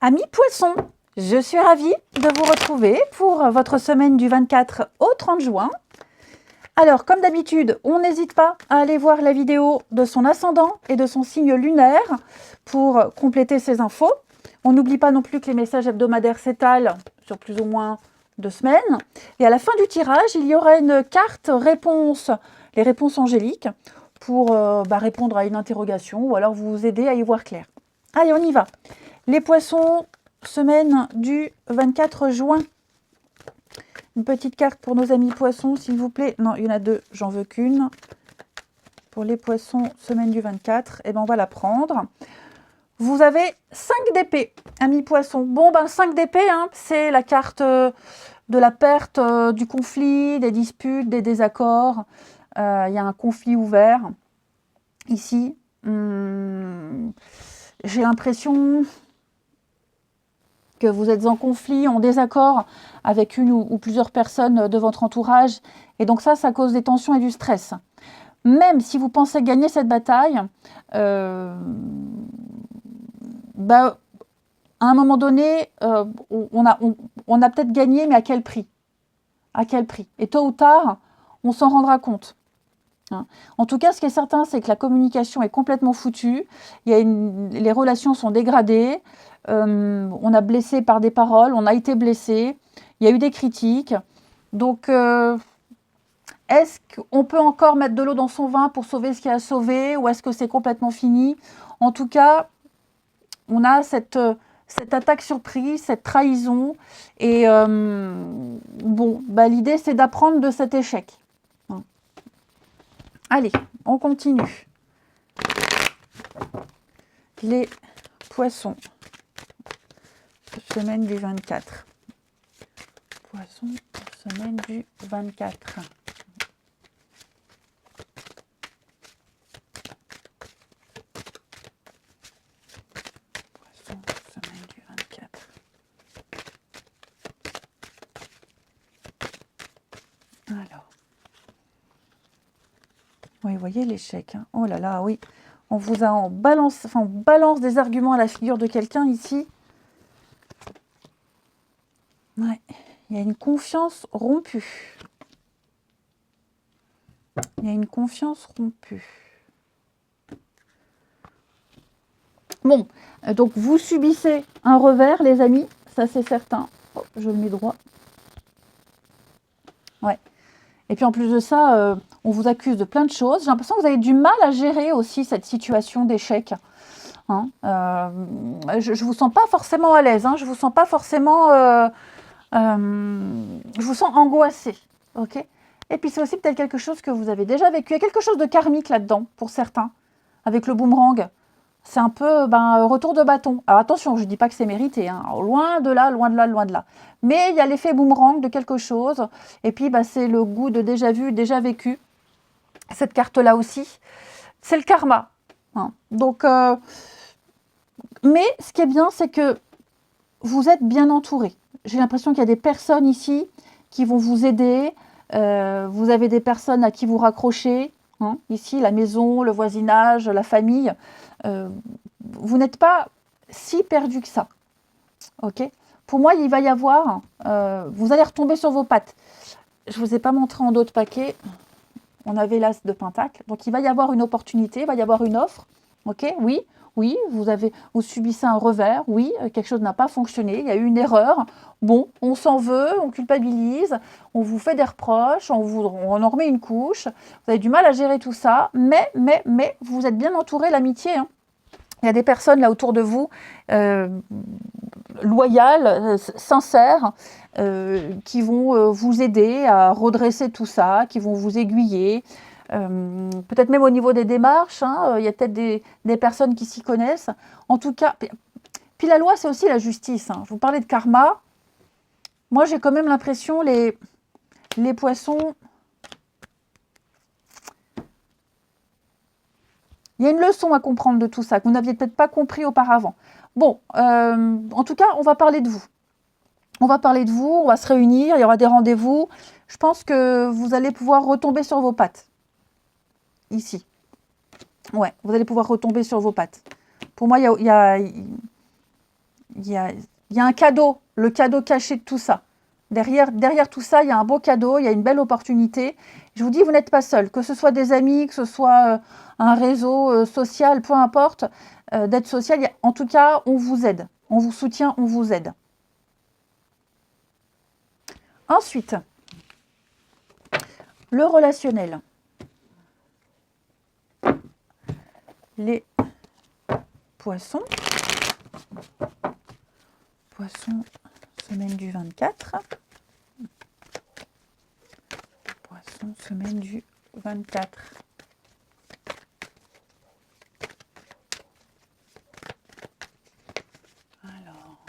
Amis poissons, je suis ravie de vous retrouver pour votre semaine du 24 au 30 juin. Alors, comme d'habitude, on n'hésite pas à aller voir la vidéo de son ascendant et de son signe lunaire pour compléter ces infos. On n'oublie pas non plus que les messages hebdomadaires s'étalent sur plus ou moins 2 semaines. Et à la fin du tirage, il y aura une carte réponse, les réponses angéliques, pour répondre à une interrogation ou alors vous aider à y voir clair. Allez, on y va. Les poissons, semaine du 24 juin. Une petite carte pour nos amis poissons, s'il vous plaît. Non, il y en a deux, j'en veux qu'une. Pour les poissons, semaine du 24, eh ben on va la prendre. Vous avez 5 d'épée, amis poissons. Bon, 5 d'épée, hein, c'est la carte de la perte, du conflit, des disputes, des désaccords. Il y a un conflit ouvert. Ici, j'ai l'impression que vous êtes en conflit, en désaccord avec une ou plusieurs personnes de votre entourage. Et donc ça cause des tensions et du stress. Même si vous pensez gagner cette bataille, à un moment donné, on a peut-être gagné, mais à quel prix? À quel prix? Et tôt ou tard, on s'en rendra compte. En tout cas, ce qui est certain, c'est que la communication est complètement foutue. Les relations sont dégradées. On a blessé par des paroles, on a été blessé. Il y a eu des critiques. Donc, est-ce qu'on peut encore mettre de l'eau dans son vin pour sauver ce qu'il y a à sauver, ou est-ce que c'est complètement fini? En tout cas, on a cette attaque surprise, cette trahison. Et l'idée, c'est d'apprendre de cet échec. Allez, on continue. Les poissons, semaine du 24. Poissons, semaine du 24. Poissons, semaine du 24. Alors. Oui, vous voyez l'échec. Hein. Oh là là, oui. On vous a on balance des arguments à la figure de quelqu'un ici. Ouais. Il y a une confiance rompue. Il y a une confiance rompue. Bon, donc vous subissez un revers, les amis. Ça, c'est certain. Oh, je le mets droit. Ouais. Et puis en plus de ça, on vous accuse de plein de choses. J'ai l'impression que vous avez du mal à gérer aussi cette situation d'échec. Hein, je ne vous sens pas forcément à l'aise. Hein, je vous sens pas forcément... je vous sens angoissée. Okay, et puis c'est aussi peut-être quelque chose que vous avez déjà vécu. Il y a quelque chose de karmique là-dedans, pour certains, avec le boomerang. C'est un peu retour de bâton. Alors attention, je ne dis pas que c'est mérité. Hein. Loin de là, loin de là, loin de là. Mais il y a l'effet boomerang de quelque chose. Et puis, c'est le goût de déjà vu, déjà vécu. Cette carte-là aussi. C'est le karma. Hein. Donc, mais ce qui est bien, c'est que vous êtes bien entouré. J'ai l'impression qu'il y a des personnes ici qui vont vous aider. Vous avez des personnes à qui vous raccrochez. Hein. Ici, la maison, le voisinage, la famille. Vous n'êtes pas si perdu que ça. Ok ? Pour moi, il va y avoir... vous allez retomber sur vos pattes. Je ne vous ai pas montré en d'autres paquets. On avait l'as de pentacle. Donc, il va y avoir une opportunité, il va y avoir une offre. Ok ? Oui, vous subissez un revers. Oui, quelque chose n'a pas fonctionné. Il y a eu une erreur. Bon, on s'en veut, on culpabilise, on vous fait des reproches, on en remet une couche. Vous avez du mal à gérer tout ça. Mais, vous êtes bien entouré, l'amitié. Hein. Il y a des personnes là autour de vous, loyales, sincères, qui vont vous aider à redresser tout ça, qui vont vous aiguiller. Peut-être même au niveau des démarches, hein, il y a peut-être des personnes qui s'y connaissent. En tout cas, puis la loi, c'est aussi la justice. Hein. Je vous parlais de karma. Moi, j'ai quand même l'impression, les poissons... Il y a une leçon à comprendre de tout ça, que vous n'aviez peut-être pas compris auparavant. Bon, en tout cas, on va parler de vous. On va parler de vous, on va se réunir, il y aura des rendez-vous. Je pense que vous allez pouvoir retomber sur vos pattes. Ici. Ouais, vous allez pouvoir retomber sur vos pattes. Pour moi, il y il y a un cadeau, le cadeau caché de tout ça. Derrière tout ça, il y a un beau cadeau, il y a une belle opportunité. Je vous dis, vous n'êtes pas seul, que ce soit des amis, que ce soit un réseau social, peu importe, d'aide sociale. En tout cas, on vous aide, on vous soutient, on vous aide. Ensuite, le relationnel. Les poissons. Poissons, semaine du 24. Poissons, semaine du 24. Alors.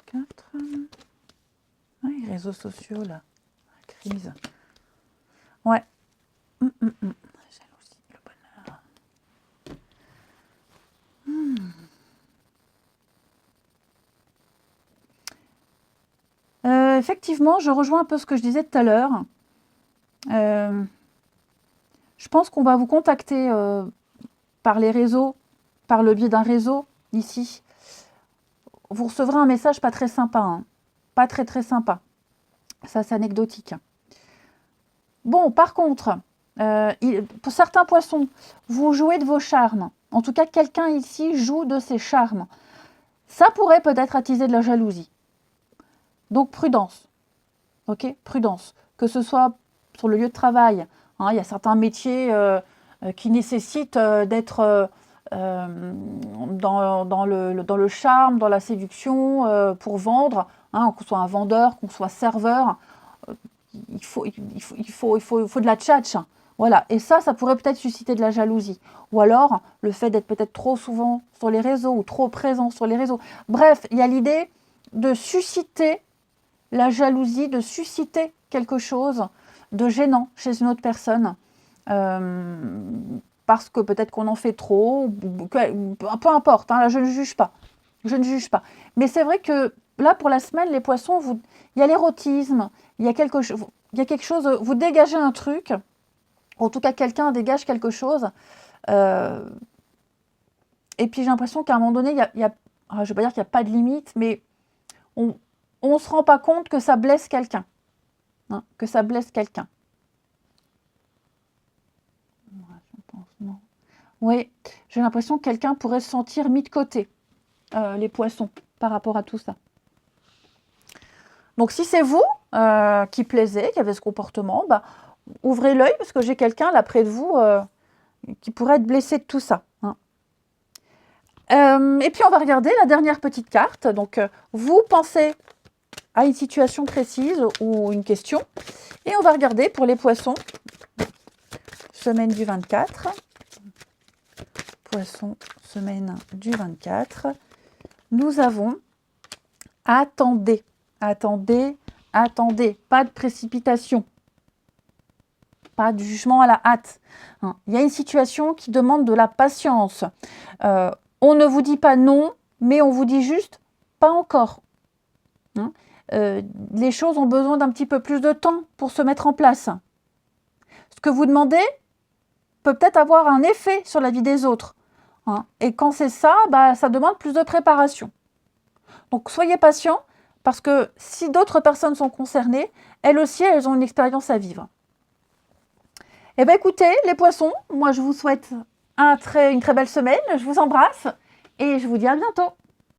4. Ah, les réseaux sociaux, là. La crise. Ouais. Jalousie, le bonheur. Effectivement, je rejoins un peu ce que je disais tout à l'heure. Je pense qu'on va vous contacter par les réseaux, par le biais d'un réseau, ici. Vous recevrez un message pas très sympa, hein. Pas très très sympa. Ça, c'est anecdotique. Bon, par contre, pour certains poissons, vous jouez de vos charmes. En tout cas, quelqu'un ici joue de ses charmes. Ça pourrait peut-être attiser de la jalousie. Donc, prudence. Ok, prudence. Que ce soit sur le lieu de travail. Hein, il y a certains métiers qui nécessitent d'être dans le charme, dans la séduction, pour vendre. Hein, qu'on soit un vendeur, qu'on soit serveur. Il faut de la tchatch. Voilà. Et ça pourrait peut-être susciter de la jalousie. Ou alors, le fait d'être peut-être trop souvent sur les réseaux ou trop présent sur les réseaux. Bref, il y a l'idée de susciter la jalousie, de susciter quelque chose de gênant chez une autre personne. Parce que peut-être qu'on en fait trop. Peu importe, hein, là, je ne juge pas. Je ne juge pas. Mais c'est vrai que là, pour la semaine, les poissons, il y a l'érotisme, il y a quelque chose, vous dégagez un truc, en tout cas quelqu'un dégage quelque chose, et puis j'ai l'impression qu'à un moment donné, je ne vais pas dire qu'il n'y a pas de limite, mais on ne se rend pas compte que ça blesse quelqu'un, hein, que ça blesse quelqu'un. Je pense, non. Oui, j'ai l'impression que quelqu'un pourrait se sentir mis de côté, les poissons, par rapport à tout ça. Donc, si c'est vous qui plaisez, qui avez ce comportement, bah, ouvrez l'œil parce que j'ai quelqu'un là près de vous qui pourrait être blessé de tout ça. Hein. Et puis, on va regarder la dernière petite carte. Donc, vous pensez à une situation précise ou une question. Et on va regarder pour les poissons, semaine du 24. Poissons, semaine du 24. Nous avons attendez. Attendez, attendez, pas de précipitation, pas de jugement à la hâte. Hein. Il y a une situation qui demande de la patience. On ne vous dit pas non, mais on vous dit juste pas encore. Hein. Les choses ont besoin d'un petit peu plus de temps pour se mettre en place. Ce que vous demandez peut peut-être avoir un effet sur la vie des autres. Hein. Et quand c'est ça, bah, ça demande plus de préparation. Donc soyez patient. Parce que si d'autres personnes sont concernées, elles aussi, elles ont une expérience à vivre. Eh bien, écoutez, les poissons, moi, je vous souhaite une très belle semaine. Je vous embrasse et je vous dis à bientôt.